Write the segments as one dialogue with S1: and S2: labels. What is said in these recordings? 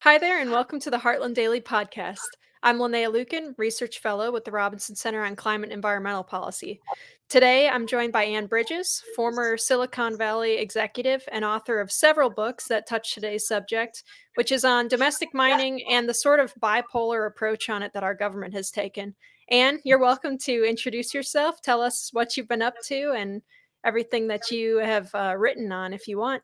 S1: Hi there, and welcome to the Heartland Daily Podcast. I'm Linnea Lueken, Research Fellow with the Robinson Center on Climate and Environmental Policy. Today, I'm joined by Ann Bridges, former Silicon Valley executive and author of several books that touch today's subject, which is on domestic mining and the sort of bipolar approach on it that our government has taken. Ann, you're welcome to introduce yourself, tell us what you've been up to, and everything that you have written on if you want.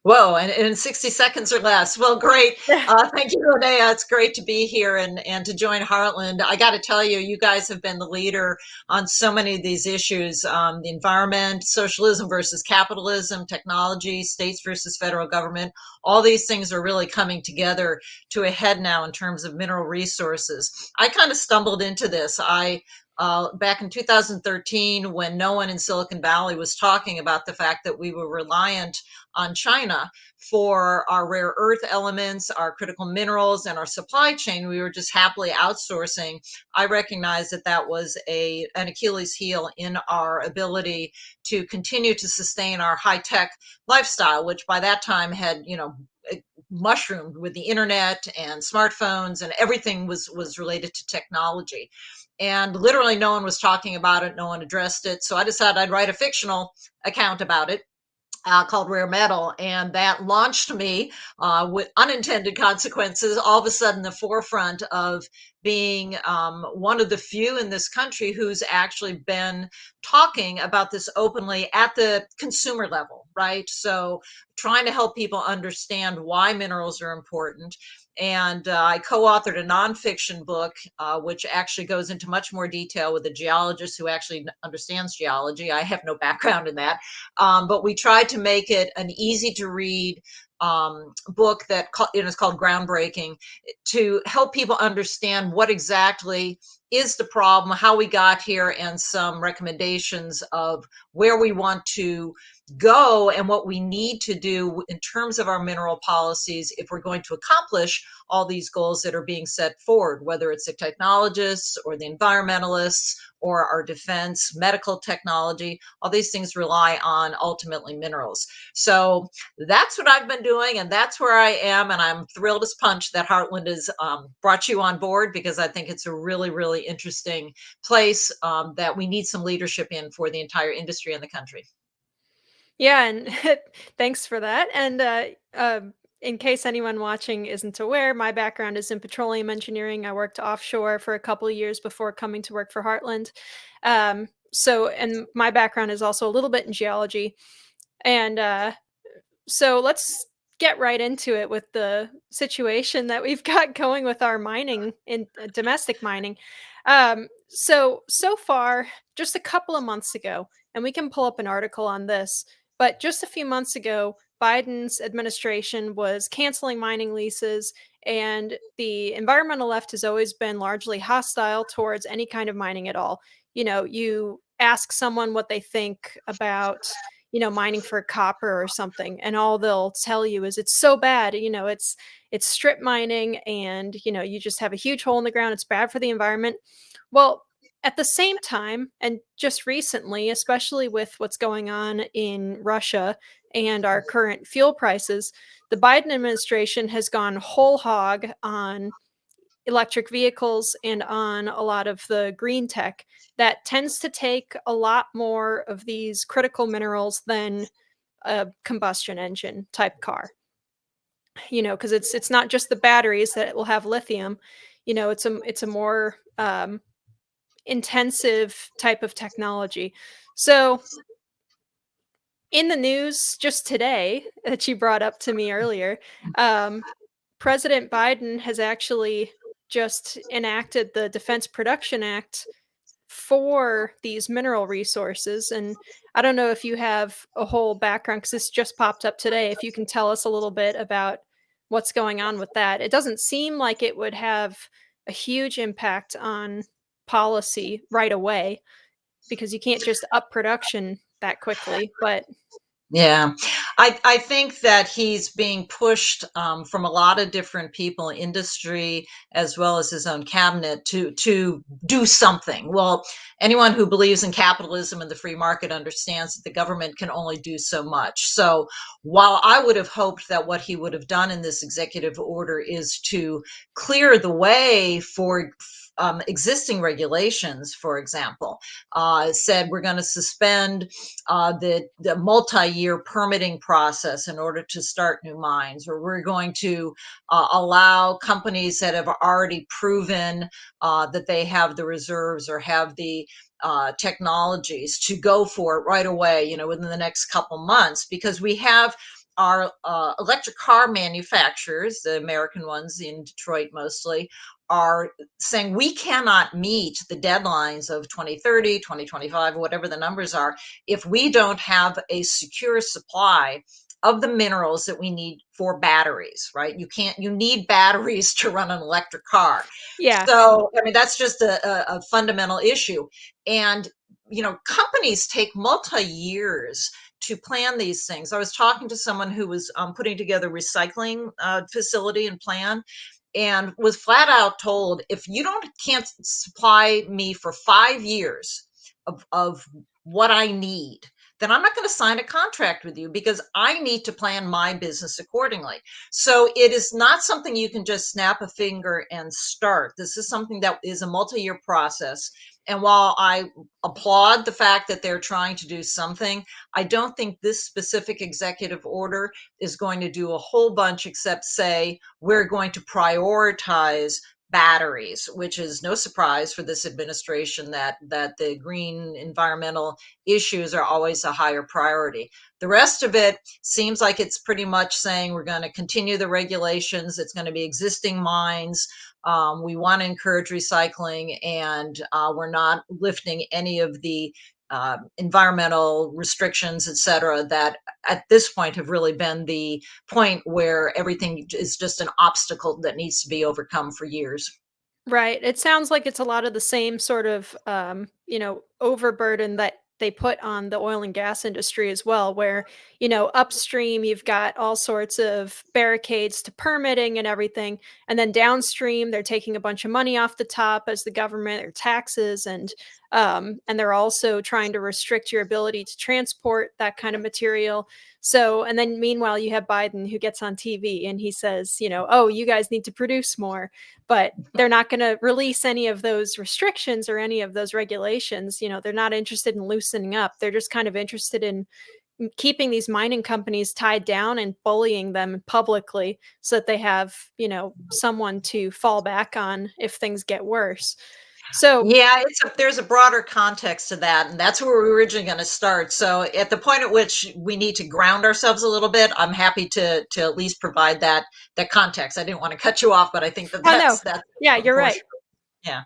S2: Whoa, and in 60 seconds or less. Well, great. Thank you, Renee. It's great to be here and to join Heartland. I got to tell you, you guys have been the leader on so many of these issues, the environment, socialism versus capitalism, technology, states versus federal government. All these things are really coming together to a head now in terms of mineral resources. I kind of stumbled into this. Back in 2013, when no one in Silicon Valley was talking about the fact that we were reliant on China for our rare earth elements, our critical minerals, and our supply chain. We were just happily outsourcing. I recognized that that was an Achilles heel in our ability to continue to sustain our high-tech lifestyle, which by that time had, mushroomed with the internet and smartphones, and everything was related to technology. And literally no one was talking about it, no one addressed it. So I decided I'd write a fictional account about it, called Rare Metal, and that launched me with unintended consequences, all of a sudden the forefront of being one of the few in this country who's actually been talking about this openly at the consumer level, right? So trying to help people understand why minerals are important. And I co-authored a nonfiction book, which actually goes into much more detail with a geologist who actually understands geology. I have no background in that, but we tried to make it an easy to read book that is called Groundbreaking, to help people understand what exactly is the problem, how we got here, and some recommendations of where we want to go and what we need to do in terms of our mineral policies if we're going to accomplish all these goals that are being set forward, whether it's the technologists or the environmentalists or our defense, medical technology. All these things rely on ultimately minerals. So that's what I've been doing, and that's where I am. And I'm thrilled as punch that Heartland has brought you on board, because I think it's a really, really interesting place that we need some leadership in for the entire industry in the country.
S1: Yeah, and thanks for that. And in case anyone watching isn't aware, my background is in petroleum engineering. I worked offshore for a couple of years before coming to work for Heartland. And my background is also a little bit in geology. And so let's get right into it with the situation that we've got going with our mining in domestic mining. So far, just a couple of months ago, and we can pull up an article on this, but just a few months ago, Biden's administration was canceling mining leases, and the environmental left has always been largely hostile towards any kind of mining at all. You ask someone what they think about mining for copper or something, and all they'll tell you is it's so bad. It's strip mining, and you just have a huge hole in the ground. It's bad for the environment. Well, at the same time, and just recently, especially with what's going on in Russia and our current fuel prices, the Biden administration has gone whole hog on electric vehicles and on a lot of the green tech that tends to take a lot more of these critical minerals than a combustion engine type car. Because it's not just the batteries that will have lithium. It's a more intensive type of technology. So in the news just today that you brought up to me earlier, President Biden has actually just enacted the Defense Production Act for these mineral resources. And I don't know if you have a whole background, because this just popped up today. If you can tell us a little bit about what's going on with that. It doesn't seem like it would have a huge impact on policy right away, because you can't just up production that quickly. But
S2: Yeah. I think that he's being pushed from a lot of different people, industry, as well as his own cabinet, to do something. Well, anyone who believes in capitalism and the free market understands that the government can only do so much. So, while I would have hoped that what he would have done in this executive order is to clear the way for existing regulations, for example, said we're going to suspend the multi-year permitting process in order to start new mines, or we're going to allow companies that have already proven that they have the reserves or have the technologies to go for it right away, within the next couple months, because we have our electric car manufacturers, the American ones in Detroit mostly, are saying we cannot meet the deadlines of 2030, 2025, whatever the numbers are, if we don't have a secure supply of the minerals that we need for batteries, right? You need batteries to run an electric car.
S1: Yeah.
S2: So, I mean, that's just a fundamental issue. And, companies take multi years to plan these things. I was talking to someone who was putting together a recycling facility and plan, and was flat out told, if you can't supply me for 5 years of what I need, then I'm not going to sign a contract with you, because I need to plan my business accordingly. So it is not something you can just snap a finger and start. This is something that is a multi-year process. And while I applaud the fact that they're trying to do something, I don't think this specific executive order is going to do a whole bunch except say we're going to prioritize batteries, which is no surprise for this administration, that the green environmental issues are always a higher priority. The rest of it seems like it's pretty much saying we're going to continue the regulations. It's going to be existing mines. We want to encourage recycling, and we're not lifting any of the environmental restrictions, et cetera, that at this point have really been the point where everything is just an obstacle that needs to be overcome for years.
S1: Right. It sounds like it's a lot of the same sort of, overburden that they put on the oil and gas industry as well, where, upstream you've got all sorts of barricades to permitting and everything. And then downstream, they're taking a bunch of money off the top as the government or taxes. And they're also trying to restrict your ability to transport that kind of material. So, and then meanwhile, you have Biden who gets on TV and he says, oh, you guys need to produce more, but they're not going to release any of those restrictions or any of those regulations. They're not interested in loosening up. They're just kind of interested in keeping these mining companies tied down and bullying them publicly so that they have, someone to fall back on if things get worse. So,
S2: Yeah, there's a broader context to that, and that's where we were originally going to start. So, at the point at which we need to ground ourselves a little bit, I'm happy to at least provide that context. I didn't want to cut you off, but I think that
S1: oh no,
S2: that's
S1: yeah, you're right.
S2: important. Yeah.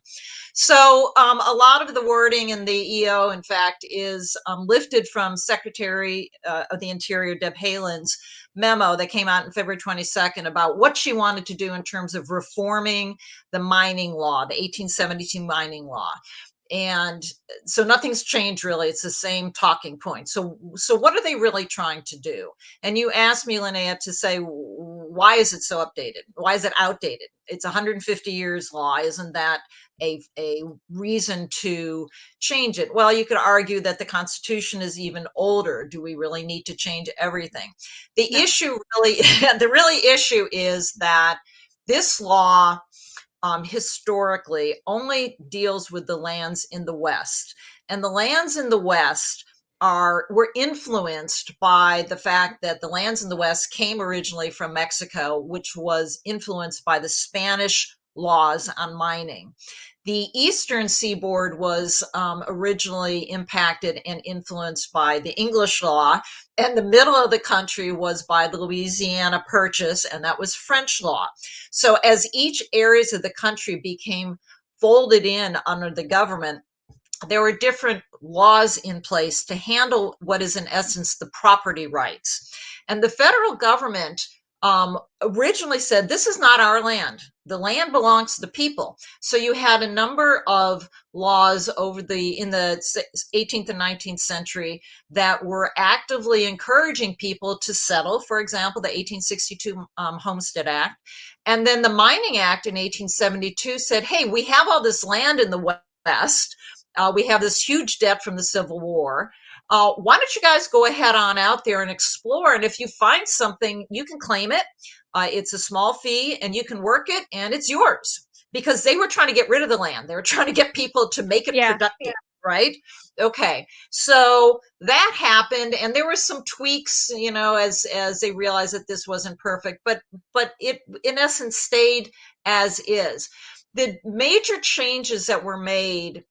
S2: So a lot of the wording in the EO, in fact, is lifted from Secretary of the Interior Deb Haaland's memo that came out on February 22nd about what she wanted to do in terms of reforming the mining law, the 1872 mining law. And so nothing's changed really. It's the same talking point. So what are they really trying to do? And you asked me, Linnea, to say, why is it so updated? Why is it outdated? It's 150 years law. Isn't that a reason to change it? Well, you could argue that the Constitution is even older. Do we really need to change everything? The
S1: No.
S2: issue really, the really issue is that this law historically only deals with the lands in the West. And the lands in the West were influenced by the fact that the lands in the West came originally from Mexico, which was influenced by the Spanish laws on mining. The eastern seaboard was originally impacted and influenced by the English law, and the middle of the country was by the Louisiana Purchase, and that was French law. So as each areas of the country became folded in under the government, there were different laws in place to handle what is in essence the property rights. And the federal government originally said, this is not our land. The land belongs to the people. So you had a number of laws in the 18th and 19th century that were actively encouraging people to settle. For example, the 1862 Homestead Act. And then the Mining Act in 1872 said, hey, we have all this land in the West. We have this huge debt from the Civil War. Why don't you guys go ahead on out there and explore? And if you find something, you can claim it. It's a small fee and you can work it and it's yours, because they were trying to get rid of the land. They were trying to get people to make it
S1: Yeah.
S2: productive, right? Okay. So that happened, and there were some tweaks, as they realized that this wasn't perfect, but it in essence stayed as is. The major changes that were made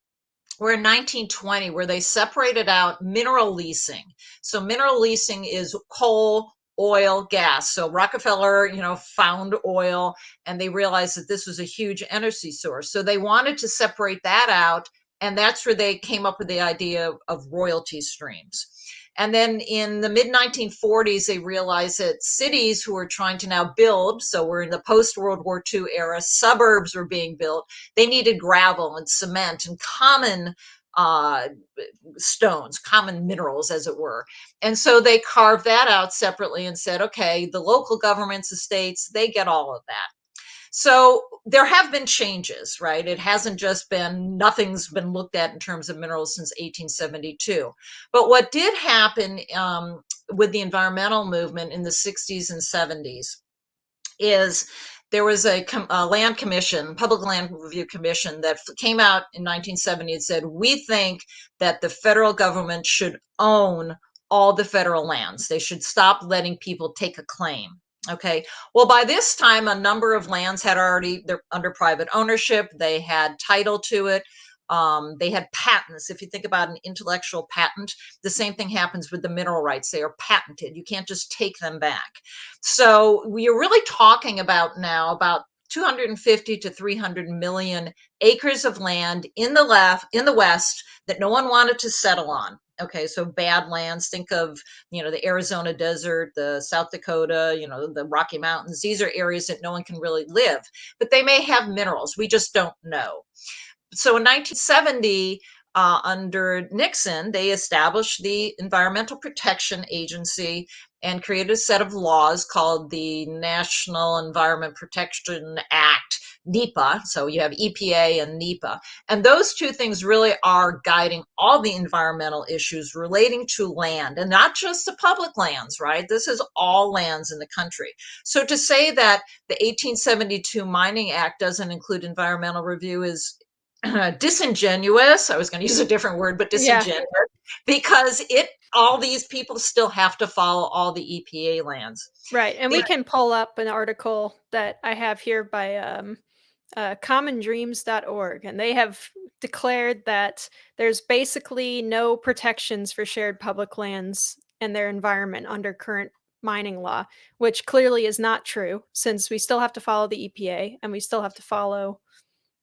S2: were in 1920, where they separated out mineral leasing. So mineral leasing is coal, oil, gas. So Rockefeller, found oil, and they realized that this was a huge energy source. So they wanted to separate that out, and that's where they came up with the idea of royalty streams. And then in the mid 1940s, they realized that cities who were trying to now build, so we're in the post World War II era, suburbs were being built. They needed gravel and cement and common uh, stones, common minerals, as it were. And so they carved that out separately and said, okay, the local governments, the states, they get all of that. So there have been changes, right? It hasn't just been, nothing's been looked at in terms of minerals since 1872. But what did happen with the environmental movement in the 60s and 70s is there was a land commission, public land review commission, that came out in 1970 and said, we think that the federal government should own all the federal lands. They should stop letting people take a claim. Okay. Well, by this time, a number of lands they're under private ownership. They had title to it. They had patents. If you think about an intellectual patent, the same thing happens with the mineral rights. They are patented. You can't just take them back. So we're really talking about now about 250 to 300 million acres of land in the West that no one wanted to settle on. Okay, so bad lands. Think of, the Arizona desert, the South Dakota, the Rocky Mountains. These are areas that no one can really live, but they may have minerals. We just don't know. So in 1970, under Nixon, they established the Environmental Protection Agency and created a set of laws called the National Environment Protection Act, NEPA. So you have EPA and NEPA. And those two things really are guiding all the environmental issues relating to land, and not just the public lands, right? This is all lands in the country. So to say that the 1872 Mining Act doesn't include environmental review is disingenuous. I was going to use a different word, but
S1: Yeah.
S2: disingenuous, because all these people still have to follow all the EPA lands.
S1: Right, and
S2: The
S1: we can pull up an article that I have here by, commondreams.org, and they have declared that there's basically no protections for shared public lands and their environment under current mining law, which clearly is not true, since we still have to follow the EPA and we still have to follow.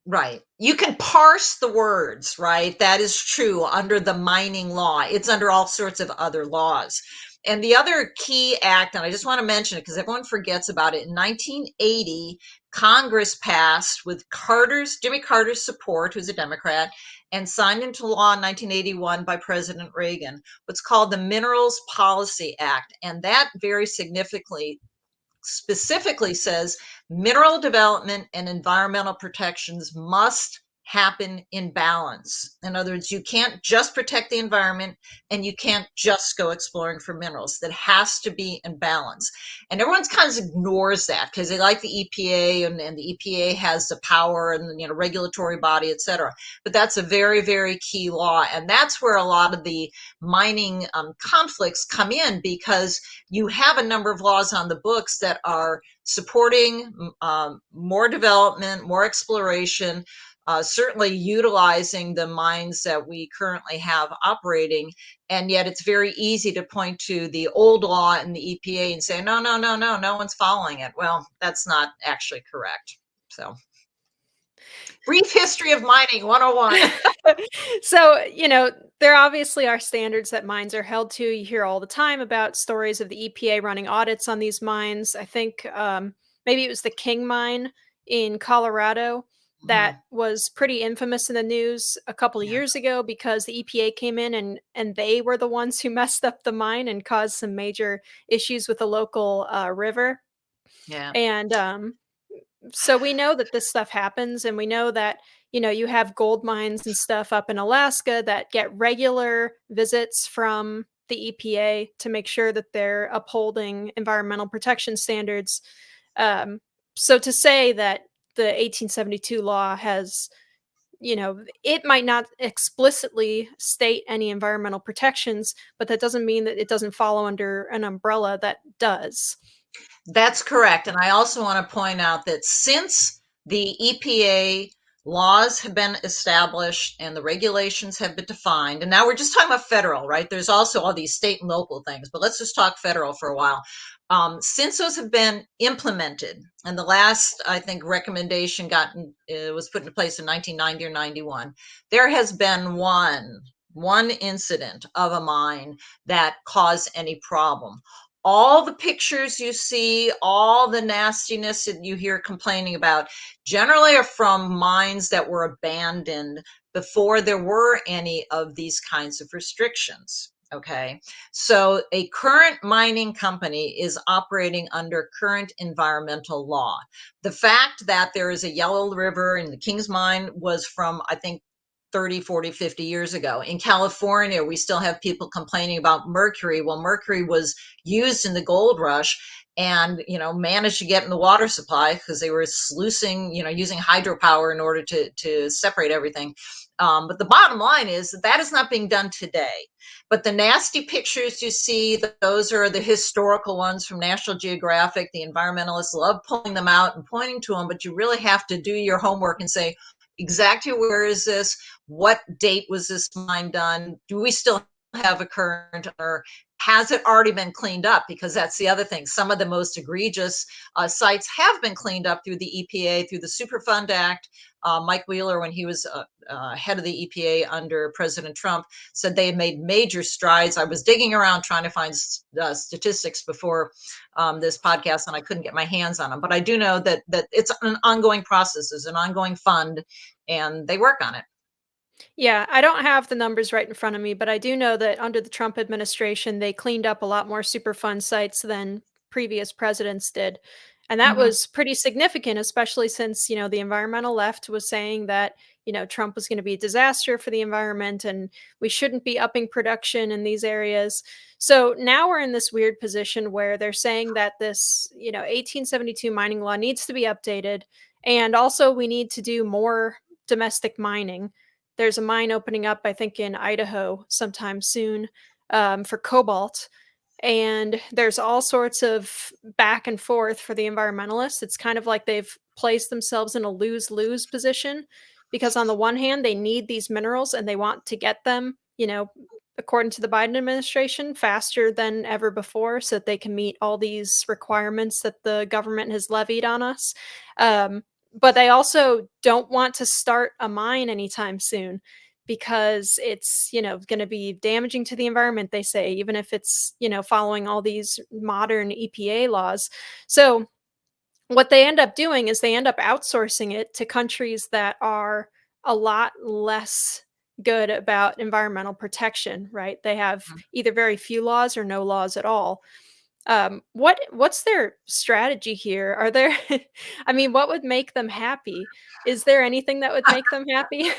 S2: Right. You can parse the words, right? That is true under the mining law. It's under all sorts of other laws. And the other key act, and I just want to mention it because everyone forgets about it, in 1980, Congress passed, with Jimmy Carter's support, who's a Democrat, and signed into law in 1981 by President Reagan, what's called the Minerals Policy Act. And that very significantly specifically says mineral development and environmental protections must happen in balance. In other words, you can't just protect the environment and you can't just go exploring for minerals. That has to be in balance. And everyone kind of ignores that because they like the EPA, and the EPA has the power and regulatory body, et cetera. But that's a very, very key law. And that's where a lot of the mining conflicts come in, because you have a number of laws on the books that are supporting more development, more exploration, certainly utilizing the mines that we currently have operating. And yet it's very easy to point to the old law and the EPA and say, no, no, no, no, no one's following it. Well, that's not actually correct. So, brief history of mining 101.
S1: So, There obviously are standards that mines are held to. You hear all the time about stories of the EPA running audits on these mines. I think maybe it was the King mine in Colorado that
S2: Mhm.
S1: was pretty infamous in the news a couple of
S2: Yeah,
S1: years ago because the EPA came in and they were the ones who messed up the mine and caused some major issues with the local river.
S2: yeah.
S1: And so we know that this stuff happens, and we know that, you have gold mines and stuff up in Alaska that get regular visits from the EPA to make sure that they're upholding environmental protection standards. Um, so to say that the 1872 law has, it might not explicitly state any environmental protections, but that doesn't mean that it doesn't follow under an umbrella that does.
S2: That's correct. And I also want to point out that since the EPA laws have been established and the regulations have been defined, and now we're just talking about federal, right? There's also all these state and local things, but let's just talk federal for a while. Since those have been implemented, and the last, I think, recommendation was put into place in 1990 or 91, there has been one incident of a mine that caused any problem. All the pictures you see, all the nastiness that you hear complaining about, generally are from mines that were abandoned before there were any of these kinds of restrictions. Okay, so a current mining company is operating under current environmental law. The fact that there is a yellow river in the King's mine was from, I think, 30, 40, 50 years ago. In California, we still have people complaining about mercury. Well, mercury was used in the gold rush and, managed to get in the water supply because they were sluicing, using hydropower in order to separate everything. But the bottom line is that is not being done today. But the nasty pictures you see, those are the historical ones from National Geographic. The environmentalists love pulling them out and pointing to them, but you really have to do your homework and say, exactly where is this? What date was this mine done? Do we still have a current, or has it already been cleaned up? Because that's the other thing. Some of the most egregious sites have been cleaned up through the EPA, through the Superfund Act. Mike Wheeler, when he was head of the EPA under President Trump, said they had made major strides. I was digging around trying to find statistics before this podcast, and I couldn't get my hands on them. But I do know that it's an ongoing process. There's an ongoing fund, and they work on it.
S1: Yeah, I don't have the numbers right in front of me, but I do know that under the Trump administration, they cleaned up a lot more Superfund sites than previous presidents did. And that
S2: Mhm.
S1: was pretty significant, especially since, the environmental left was saying that, Trump was going to be a disaster for the environment and we shouldn't be upping production in these areas. So now we're in this weird position where they're saying that this, 1872 mining law needs to be updated. And also, we need to do more domestic mining. There's a mine opening up, I think, in Idaho sometime soon, for cobalt. And there's all sorts of back and forth for the environmentalists. It's kind of like they've placed themselves in a lose lose position because, on the one hand, they need these minerals and they want to get them, according to the Biden administration, faster than ever before so that they can meet all these requirements that the government has levied on us. But they also don't want to start a mine anytime soon because it's, going to be damaging to the environment, they say, even if it's, following all these modern EPA laws. So what they end up doing is they end up outsourcing it to countries that are a lot less good about environmental protection, right? They have either very few laws or no laws at all. What's their strategy here? Are there I mean, what would make them happy? Is there anything that would make them happy?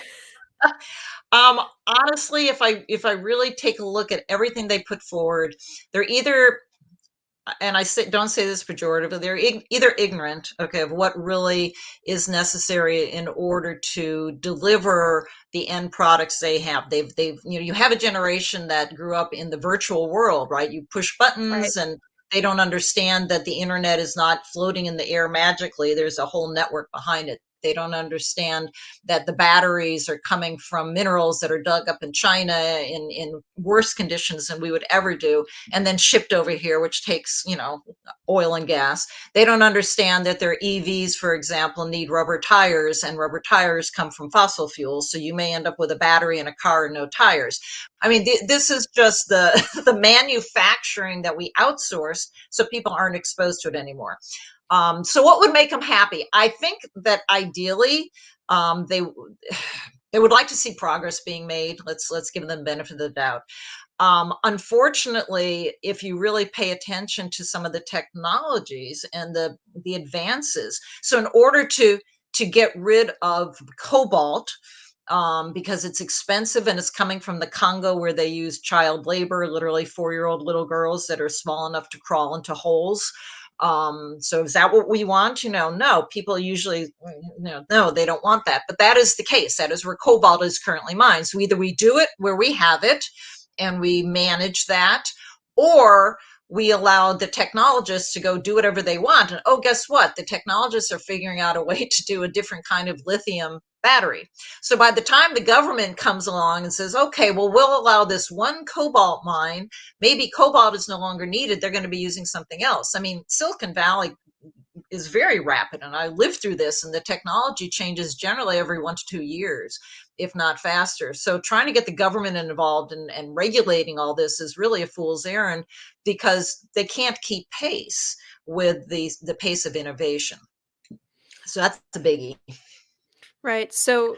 S2: Honestly, if I really take a look at everything they put forward, they're either, and I say, don't say this pejoratively, they're either ignorant, okay, of what really is necessary in order to deliver the end products they have. They've you have a generation that grew up in the virtual world, right? You push
S1: Right.
S2: buttons and they don't understand that the internet is not floating in the air magically. There's a whole network behind it. They don't understand that the batteries are coming from minerals that are dug up in China in worse conditions than we would ever do, and then shipped over here, which takes, oil and gas. They don't understand that their EVs, for example, need rubber tires, and rubber tires come from fossil fuels. So you may end up with a battery in a car and no tires. I mean, this is just the the manufacturing that we outsource, so people aren't exposed to it anymore. So what would make them happy? I think that ideally, they would like to see progress being made. Let's give them the benefit of the doubt. Unfortunately, if you really pay attention to some of the technologies and the advances, so in order to get rid of cobalt, because it's expensive and it's coming from the Congo where they use child labor, literally 4-year-old little girls that are small enough to crawl into holes. So is that what we want? No, people usually, no, they don't want that. But that is the case. That is where cobalt is currently mined. So either we do it where we have it and we manage that, or we allow the technologists to go do whatever they want. And oh, guess what? The technologists are figuring out a way to do a different kind of lithium battery. So by the time the government comes along and says, okay, well, we'll allow this one cobalt mine, maybe cobalt is no longer needed, they're going to be using something else. I mean, Silicon Valley is very rapid, and I lived through this, and the technology changes generally every 1 to 2 years, if not faster. So trying to get the government involved and regulating all this is really a fool's errand, because they can't keep pace with the pace of innovation. So that's the biggie.
S1: Right. So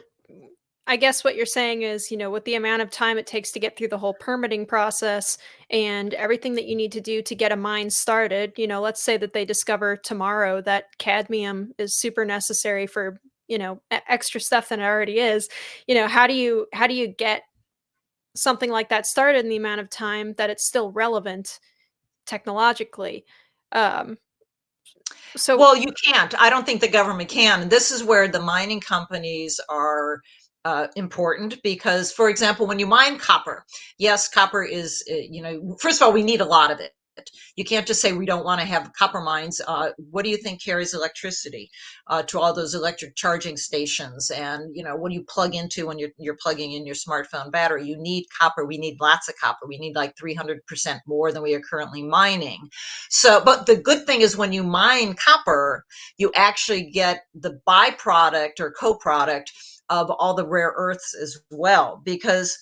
S1: I guess what you're saying is, with the amount of time it takes to get through the whole permitting process and everything that you need to do to get a mine started, let's say that they discover tomorrow that cadmium is super necessary for, extra stuff than it already is. How do you get something like that started in the amount of time that it's still relevant technologically? Um, so
S2: Well, you can't. I don't think the government can. And this is where the mining companies are important, because, for example, when you mine copper, yes, copper is, first of all, we need a lot of it. You can't just say we don't want to have copper mines. What do you think carries electricity to all those electric charging stations? And what do you plug into when you're plugging in your smartphone battery? You need copper. We need lots of copper. We need like 300% more than we are currently mining. So, but the good thing is when you mine copper, you actually get the byproduct or co-product of all the rare earths as well, because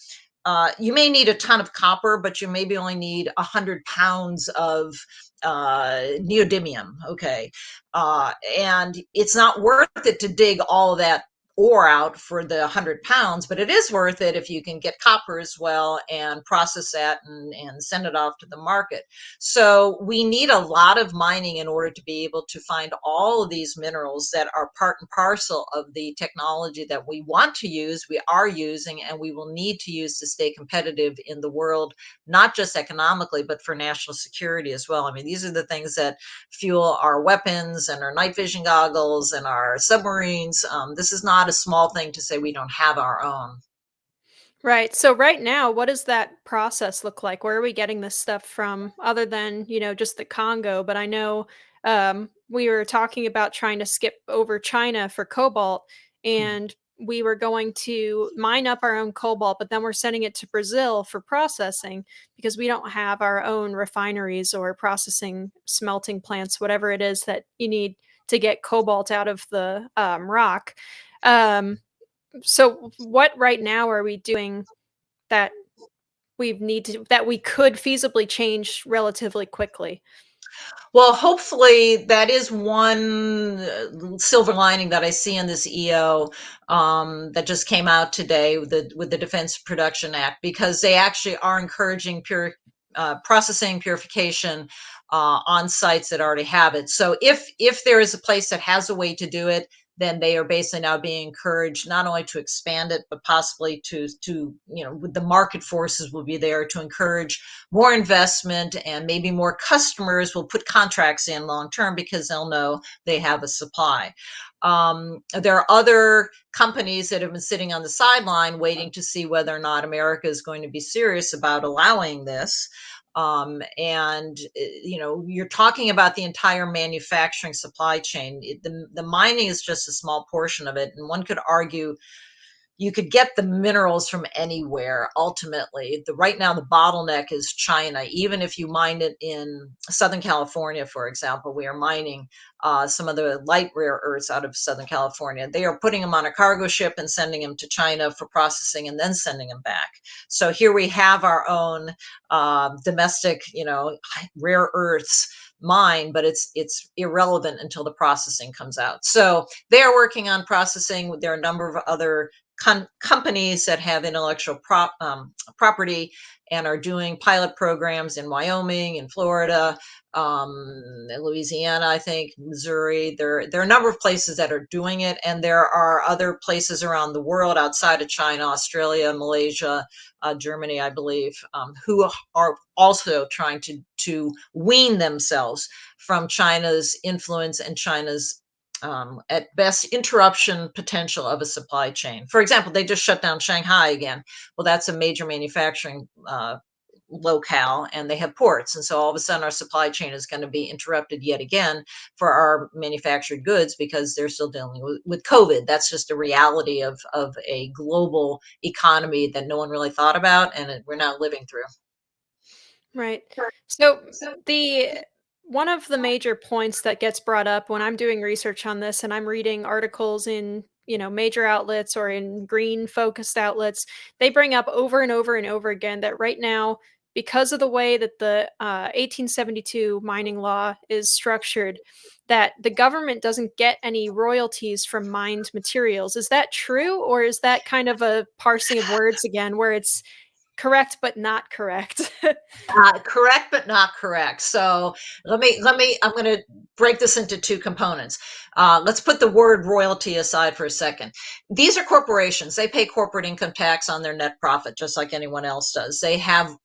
S2: you may need a ton of copper, but you maybe only need 100 pounds of neodymium. Okay. And it's not worth it to dig all of that ore out for the 100 pounds, but it is worth it if you can get copper as well and process that and send it off to the market. So we need a lot of mining in order to be able to find all of these minerals that are part and parcel of the technology that we want to use, we are using, and we will need to use to stay competitive in the world, not just economically, but for national security as well. I mean, these are the things that fuel our weapons and our night vision goggles and our submarines. This is not a small thing to say we don't have our own.
S1: Right. So right now, what does that process look like? Where are we getting this stuff from other than, just the Congo? But I know we were talking about trying to skip over China for cobalt, and we were going to mine up our own cobalt, but then we're sending it to Brazil for processing because we don't have our own refineries or processing smelting plants, whatever it is that you need to get cobalt out of the rock. Um, so what right now are we doing that that we could feasibly change relatively quickly?
S2: Well, hopefully that is one silver lining that I see in this EO that just came out today with the Defense Production Act, because they actually are encouraging processing purification on sites that already have it. So if there is a place that has a way to do it, then they are basically now being encouraged not only to expand it, but possibly to with the market forces will be there to encourage more investment, and maybe more customers will put contracts in long term because they'll know they have a supply. There are other companies that have been sitting on the sideline waiting to see whether or not America is going to be serious about allowing this. And you're talking about the entire manufacturing supply chain. The mining is just a small portion of it, and one could argue you could get the minerals from anywhere. Ultimately, right now the bottleneck is China. Even if you mine it in Southern California, for example, we are mining some of the light rare earths out of Southern California. They are putting them on a cargo ship and sending them to China for processing and then sending them back. So here we have our own domestic, rare earths mine, but it's irrelevant until the processing comes out. So they are working on processing. There are a number of other companies that have intellectual property and are doing pilot programs in Wyoming, in Florida, in Louisiana, I think, Missouri. There are a number of places that are doing it, and there are other places around the world outside of China, Australia, Malaysia, Germany, I believe, who are also trying to wean themselves from China's influence and China's at best interruption potential of a supply chain. For example, they just shut down Shanghai again. Well, that's a major manufacturing locale, and they have ports, and so all of a sudden our supply chain is going to be interrupted yet again for our manufactured goods because they're still dealing with COVID. That's just a reality of a global economy that no one really thought about, and we're now living through.
S1: Right. So the one of the major points that gets brought up when I'm doing research on this and I'm reading articles in, major outlets or in green focused outlets, they bring up over and over and over again that right now, because of the way that the 1872 mining law is structured, that the government doesn't get any royalties from mined materials. Is that true, or is that kind of a parsing of words again, where it's correct but not correct?
S2: Correct, but not correct. So I'm going to break this into two components. Let's put the word royalty aside for a second. These are corporations. They pay corporate income tax on their net profit, just like anyone else does. They have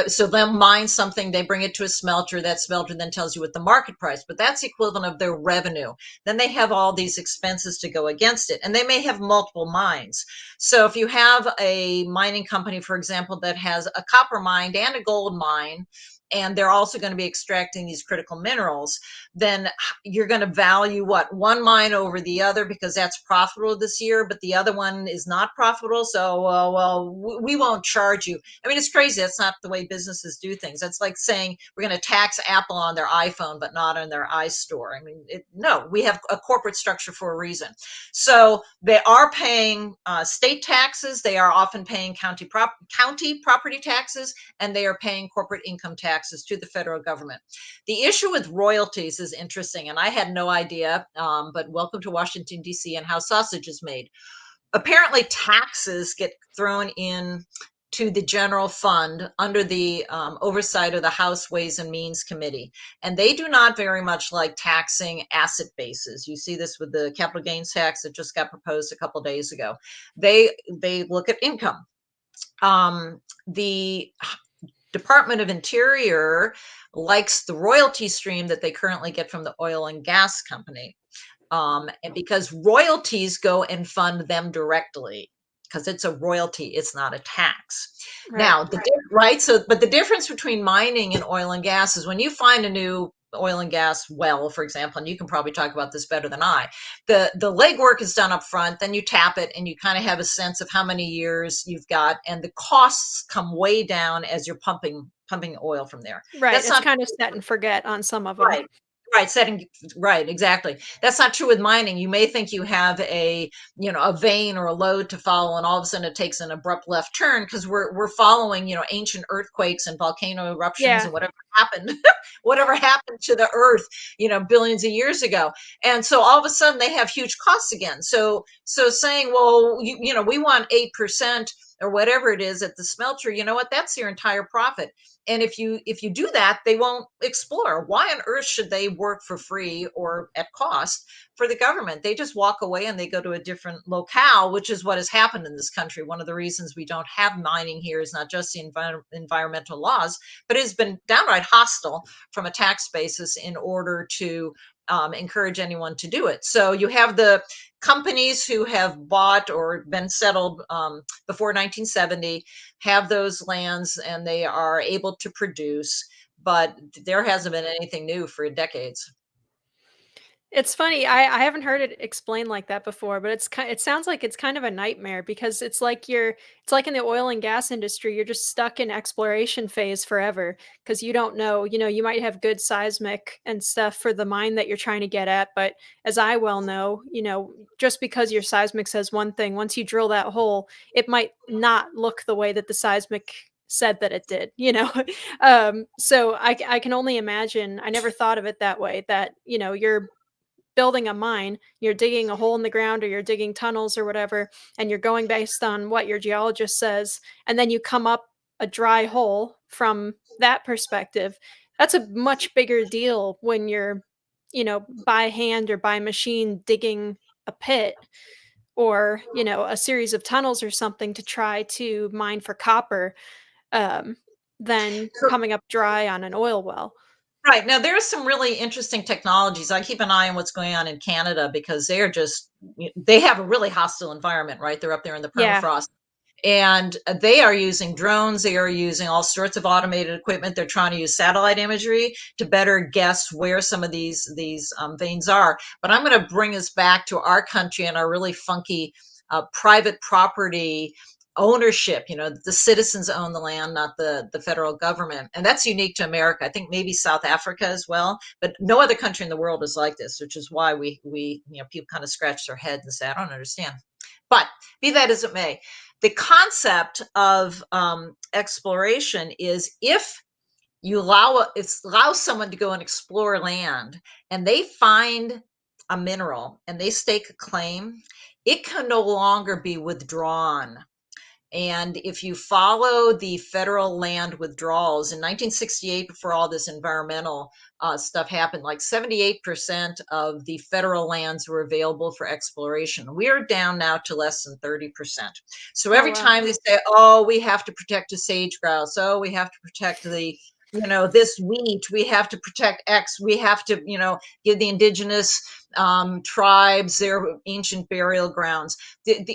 S2: so they'll mine something, they bring it to a smelter. That smelter then tells you what the market price, but that's the equivalent of their revenue. Then they have all these expenses to go against it, and they may have multiple mines. So if you have a mining company, for example, that has a copper mine and a gold mine, and they're also going to be extracting these critical minerals, then you're going to value one mine over the other because that's profitable this year, but the other one is not profitable. So, we won't charge you. I mean, it's crazy. That's not the way businesses do things. That's like saying we're going to tax Apple on their iPhone, but not on their iStore. I mean, no, we have a corporate structure for a reason. So they are paying state taxes. They are often paying county property taxes, and they are paying corporate income taxes to the federal government. The issue with royalties is interesting, and I had no idea, but welcome to Washington, D.C. and how sausage is made. Apparently, taxes get thrown in to the general fund under the oversight of the House Ways and Means Committee. And they do not very much like taxing asset bases. You see this with the capital gains tax that just got proposed a couple days ago. They look at income. The Department of Interior likes the royalty stream that they currently get from the oil and gas company. And because royalties go and fund them directly, because it's a royalty, it's not a tax.
S1: Right.
S2: Now, right? So, but the difference between mining and oil and gas is when you find a new oil and gas well, for example, and you can probably talk about this better than I, the legwork is done up front, then you tap it and you kind of have a sense of how many years you've got, and the costs come way down as you're pumping oil from there.
S1: Right,
S2: That's
S1: it's
S2: not
S1: kind of set and forget on some of them.
S2: right. Right, setting right, exactly. That's not true with mining. You may think you have a vein or a lode to follow, and all of a sudden it takes an abrupt left turn because we're following, ancient earthquakes and volcano eruptions
S1: Yeah,
S2: and whatever happened, whatever happened to the earth, billions of years ago. And so all of a sudden they have huge costs again. So saying, well, we want 8% or whatever it is at the smelter, you know what? That's your entire profit. And if you do that, they won't explore. Why on earth should they work for free or at cost for the government? They just walk away and they go to a different locale, which is what has happened in this country. One of the reasons we don't have mining here is not just the environmental laws, but it has been downright hostile from a tax basis in order to encourage anyone to do it. So you have the companies who have bought or been settled before 1970, have those lands, and they are able to produce, but there hasn't been anything new for decades.
S1: It's funny, I haven't heard it explained like that before, but it sounds like it's kind of a nightmare because it's like in the oil and gas industry, you're just stuck in exploration phase forever because you don't know, you might have good seismic and stuff for the mine that you're trying to get at, but as I well know, just because your seismic says one thing, once you drill that hole, it might not look the way that the seismic said that it did. So I can only imagine. I never thought of it that way, that you're building a mine, you're digging a hole in the ground or you're digging tunnels or whatever, and you're going based on what your geologist says, and then you come up a dry hole from that perspective. That's a much bigger deal when you're, by hand or by machine digging a pit or, a series of tunnels or something to try to mine for copper, um, than coming up dry on an oil well.
S2: Right. Now, there are some really interesting technologies. I keep an eye on what's going on in Canada because they have a really hostile environment, right? They're up there in the
S1: Yeah.
S2: permafrost. And they are using drones. They are using all sorts of automated equipment. They're trying to use satellite imagery to better guess where some of these veins are. But I'm going to bring us back to our country and our really funky private property ownership. The citizens own the land, not the federal government, and that's unique to America. I think maybe South Africa as well, but no other country in the world is like this, which is why we people kind of scratch their heads and say, I don't understand. But be that as it may, the concept of exploration is, if you allow someone to go and explore land and they find a mineral and they stake a claim, it can no longer be withdrawn. And if you follow the federal land withdrawals in 1968, before all this environmental stuff happened, like 78% of the federal lands were available for exploration. We are down now to less than 30%. So
S1: Oh
S2: every
S1: wow.
S2: time they say, oh, we have to protect a sage grouse, oh, we have to protect this wheat, we have to protect X, we have to, give the indigenous tribes their ancient burial grounds.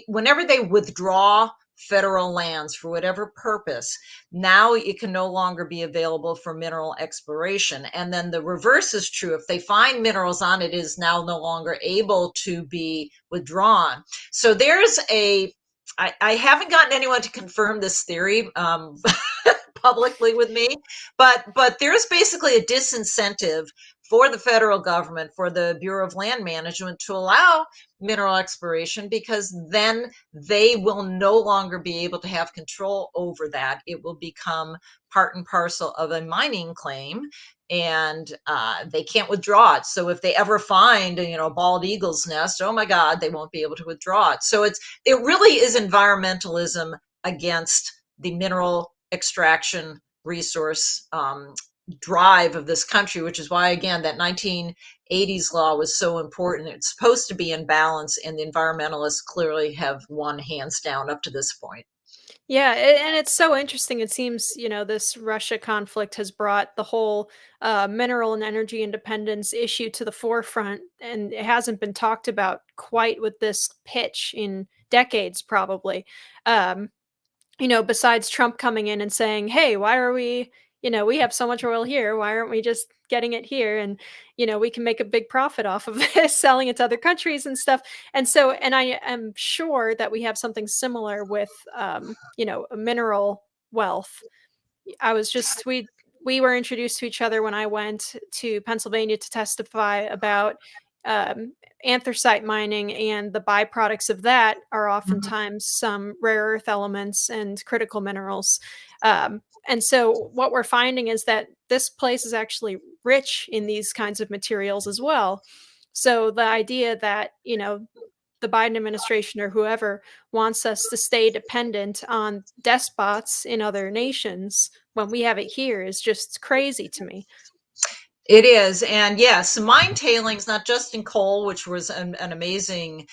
S2: Whenever they withdraw federal lands for whatever purpose, now it can no longer be available for mineral exploration. And then the reverse is true. If they find minerals on it, is now no longer able to be withdrawn. So I haven't gotten anyone to confirm this theory publicly with me, but there's basically a disincentive for the federal government, for the Bureau of Land Management, to allow mineral exploration, because then they will no longer be able to have control over that. It will become part and parcel of a mining claim, and they can't withdraw it. So if they ever find a bald eagle's nest, oh my God, they won't be able to withdraw it. So it really is environmentalism against the mineral extraction resource drive of this country, which is why, again, that 1980s law was so important. It's supposed to be in balance, and the environmentalists clearly have won hands down up to this point.
S1: Yeah, and it's so interesting. It seems, this Russia conflict has brought the whole mineral and energy independence issue to the forefront, and it hasn't been talked about quite with this pitch in decades, probably. Um, besides Trump coming in and saying, "Hey, why are we have so much oil here. Why aren't we just getting it here? And, we can make a big profit off of this, selling it to other countries and stuff." And so, and I am sure that we have something similar with, a mineral wealth. I was just we were introduced to each other when I went to Pennsylvania to testify about anthracite mining, and the byproducts of that are
S2: Mhm.
S1: oftentimes some rare earth elements and critical minerals. And so, what we're finding is that this place is actually rich in these kinds of materials as well. So, the idea that, the Biden administration or whoever wants us to stay dependent on despots in other nations when we have it here is just crazy to me.
S2: It is. And yes, mine tailings, not just in coal, which was an amazing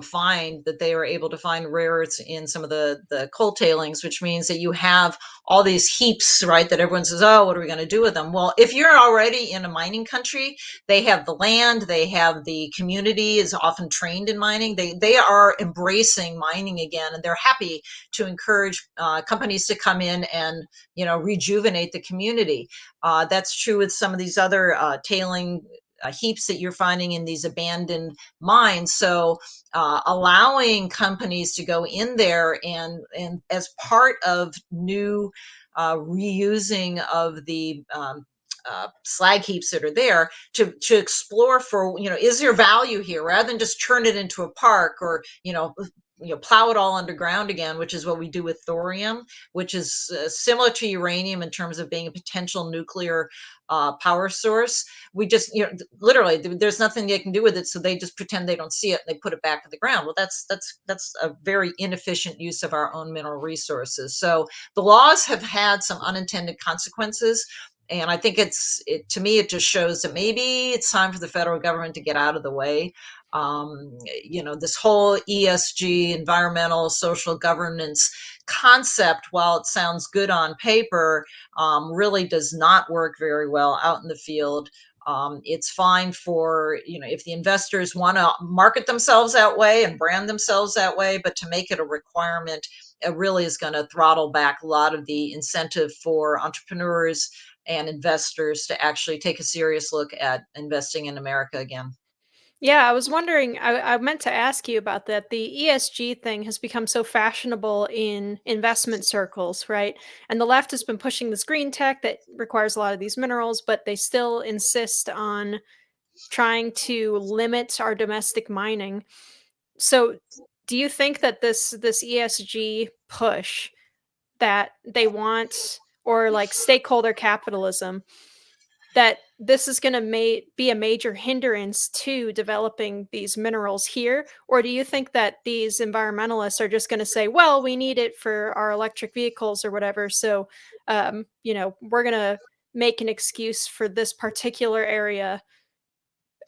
S2: find that they were able to find rare earths in some of the coal tailings, which means that you have all these heaps, right? That everyone says, oh, what are we going to do with them? Well, if you're already in a mining country, they have the land, they have the community is often trained in mining. They are embracing mining again, and they're happy to encourage companies to come in and rejuvenate the community. That's true with some of these other tailing heaps that you're finding in these abandoned mines. So allowing companies to go in there and as part of new reusing of the slag heaps that are there to explore for, is there value here rather than just turn it into a park or, plow it all underground again, which is what we do with thorium, which is similar to uranium in terms of being a potential nuclear power source. We just, literally, there's nothing they can do with it, so they just pretend they don't see it and they put it back in the ground. Well, that's a very inefficient use of our own mineral resources. So the laws have had some unintended consequences. And I think to me, it just shows that maybe it's time for the federal government to get out of the way. This whole ESG, environmental, social governance concept, while it sounds good on paper, really does not work very well out in the field. It's fine for, if the investors want to market themselves that way and brand themselves that way, but to make it a requirement, it really is going to throttle back a lot of the incentive for entrepreneurs and investors to actually take a serious look at investing in America again.
S1: Yeah, I was wondering, I meant to ask you about that. The ESG thing has become so fashionable in investment circles, right? And the left has been pushing this green tech that requires a lot of these minerals, but they still insist on trying to limit our domestic mining. So, do you think that this ESG push that they want, or like stakeholder capitalism, that this is going to be a major hindrance to developing these minerals here? Or do you think that these environmentalists are just going to say, well, we need it for our electric vehicles or whatever, so we're going to make an excuse for this particular area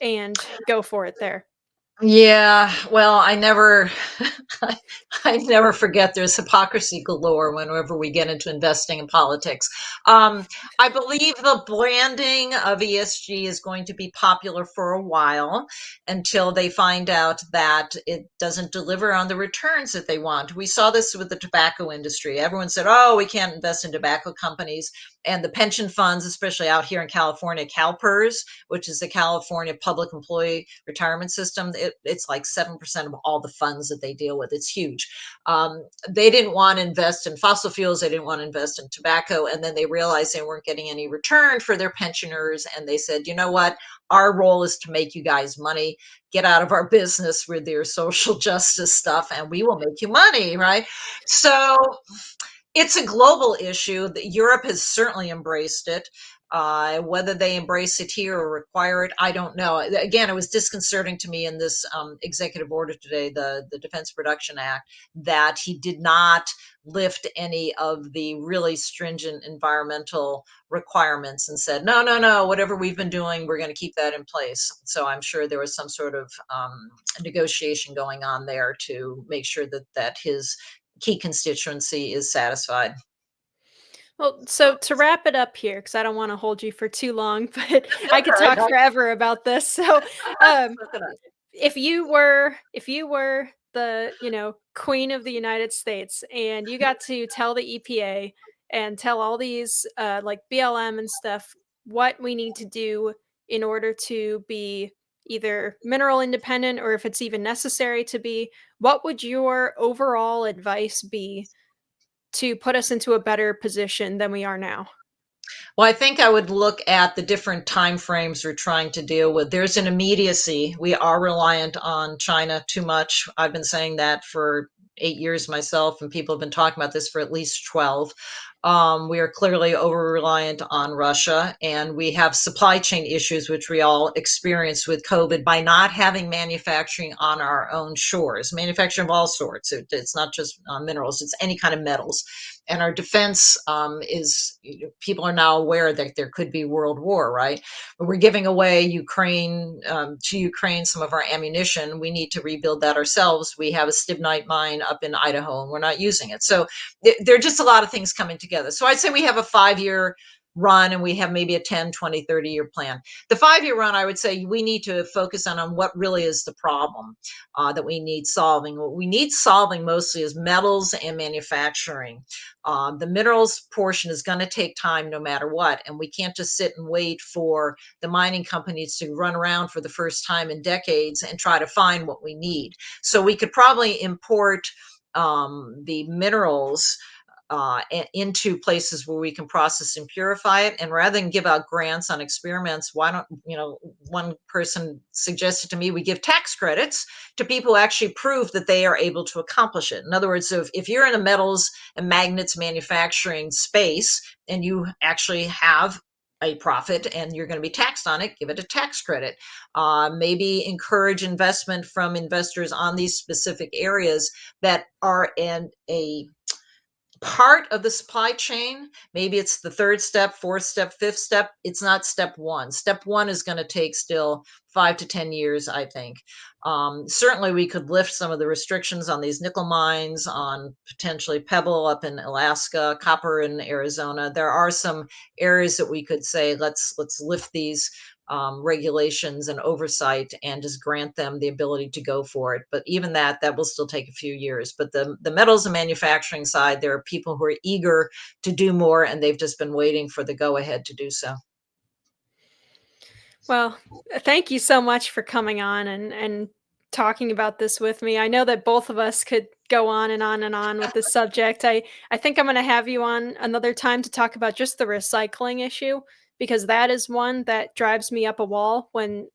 S1: and go for it there?
S2: Yeah, well, I never forget there's hypocrisy galore whenever we get into investing in politics. I believe the branding of ESG is going to be popular for a while until they find out that it doesn't deliver on the returns that they want. We saw this with the tobacco industry. Everyone said, oh, we can't invest in tobacco companies. And the pension funds, especially out here in California, CalPERS, which is the California Public Employee Retirement System, it's like 7% of all the funds that they deal with. It's huge. They didn't want to invest in fossil fuels. They didn't want to invest in tobacco. And then they realized they weren't getting any return for their pensioners. And they said, you know what? Our role is to make you guys money. Get out of our business with your social justice stuff, and we will make you money, right? So it's a global issue. Europe has certainly embraced it. Whether they embrace it here or require it, I don't know. Again, it was disconcerting to me in this executive order today, the Defense Production Act, that he did not lift any of the really stringent environmental requirements and said, no, no, no, whatever we've been doing, we're going to keep that in place. So I'm sure there was some sort of negotiation going on there to make sure that his key constituency is satisfied.
S1: Well, so to wrap it up here, because I don't want to hold you for too long, but I
S2: That's
S1: could
S2: all right.
S1: talk forever about this. So, um, if you were the queen of the United States and you got to tell the EPA and tell all these like BLM and stuff what we need to do in order to be either mineral independent, or if it's even necessary to be, what would your overall advice be to put us into a better position than we are now?
S2: Well, I think I would look at the different time frames we're trying to deal with. There's an immediacy. We are reliant on China too much. I've been saying that for 8 years myself, and people have been talking about this for at least 12. We are clearly over reliant on Russia, and we have supply chain issues, which we all experienced with COVID by not having manufacturing on our own shores, manufacturing of all sorts. It's not just minerals, it's any kind of metals. and our defense is, people are now aware that there could be world war, right? But we're giving away Ukraine, to Ukraine, some of our ammunition. We need to rebuild that ourselves. We have a stibnite mine up in Idaho, and we're not using it. So there are just a lot of things coming together. So I'd say we have a 5 year run, and we have maybe a 10, 20, 30 year plan. The 5 year run, I would say we need to focus on what really is the problem that we need solving. What we need solving mostly is metals and manufacturing. The minerals portion is going to take time no matter what, and we can't just sit and wait for the mining companies to run around for the first time in decades and try to find what we need. So we could probably import the minerals into places where we can process and purify it. And rather than give out grants on experiments, why don't, one person suggested to me we give tax credits to people who actually prove that they are able to accomplish it. In other words, so if you're in a metals and magnets manufacturing space and you actually have a profit and you're going to be taxed on it, give it a tax credit. Maybe encourage investment from investors on these specific areas that are in a part of the supply chain. Maybe it's the third step, fourth step, fifth step. It's not step one. Step one is going to take still 5 to 10 years, I think. Certainly, we could lift some of the restrictions on these nickel mines, on potentially Pebble up in Alaska, copper in Arizona. There are some areas that we could say, let's lift these regulations and oversight and just grant them the ability to go for it. But even that will still take a few years. But the metals and manufacturing side, there are people who are eager to do more, and they've just been waiting for the go ahead to do so.
S1: Well, thank you so much for coming on and talking about this with me. I know that both of us could go on and on and on with this subject. I think I'm going to have you on another time to talk about just the recycling issue, because that is one that drives me up a wall when,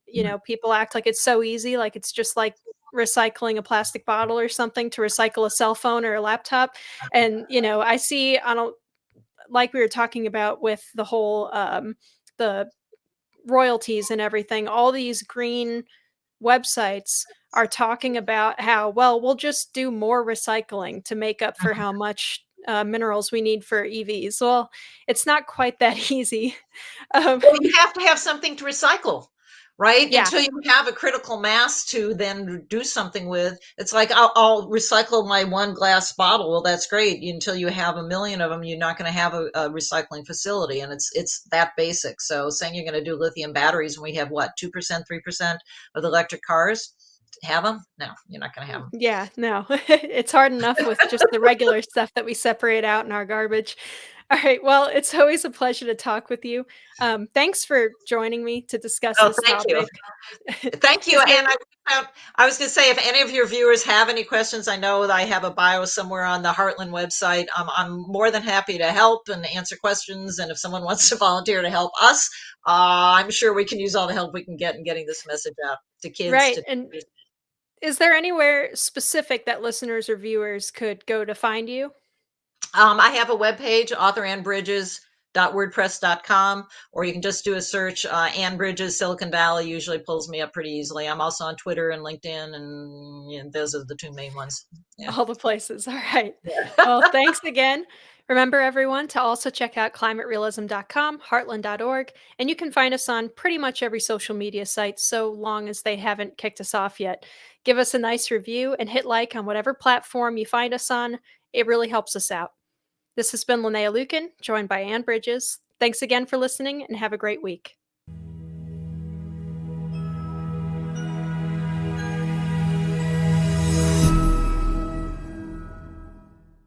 S1: people act like it's so easy, like it's just like recycling a plastic bottle or something to recycle a cell phone or a laptop. And, I see on a, like we were talking about with the whole the royalties and everything, all these green websites are talking about how, well, we'll just do more recycling to make up for how much minerals we need for EVs. Well, it's not quite that easy. Um,
S2: Well, you have to have something to recycle, right?
S1: yeah,
S2: Until you have a critical mass to then do something with. It's like I'll recycle my one glass bottle. Well, that's great. Until you have a million of them, you're not going to have a recycling facility, and it's that basic. So saying you're going to do lithium batteries when we have what, 2%, 3% of the electric cars have them? No, you're not going to have them.
S1: yeah, no, it's hard enough with just the regular stuff that we separate out in our garbage. All right, well, it's always a pleasure to talk with you. Thanks for joining me to discuss
S2: Oh,
S1: this
S2: thank you.
S1: topic.
S2: Thank you.
S1: Is there
S2: And I was going to say, if any of your viewers have any questions, I know that I have a bio somewhere on the Heartland website. I'm more than happy to help and answer questions. And if someone wants to volunteer to help us, I'm sure we can use all the help we can get in getting this message out to kids.
S1: right, and is there anywhere specific that listeners or viewers could go to find you?
S2: I have a webpage, authorannbridges.wordpress.com, or you can just do a search. Ann Bridges, Silicon Valley usually pulls me up pretty easily. I'm also on Twitter and LinkedIn, and those are the two main ones. Yeah.
S1: All the places. All right. Well, thanks again. Remember, everyone, to also check out climaterealism.com, heartland.org, and you can find us on pretty much every social media site so long as they haven't kicked us off yet. Give us a nice review and hit like on whatever platform you find us on. It really helps us out. This has been Linnea Lueken, joined by Ann Bridges. Thanks again for listening and have a great week.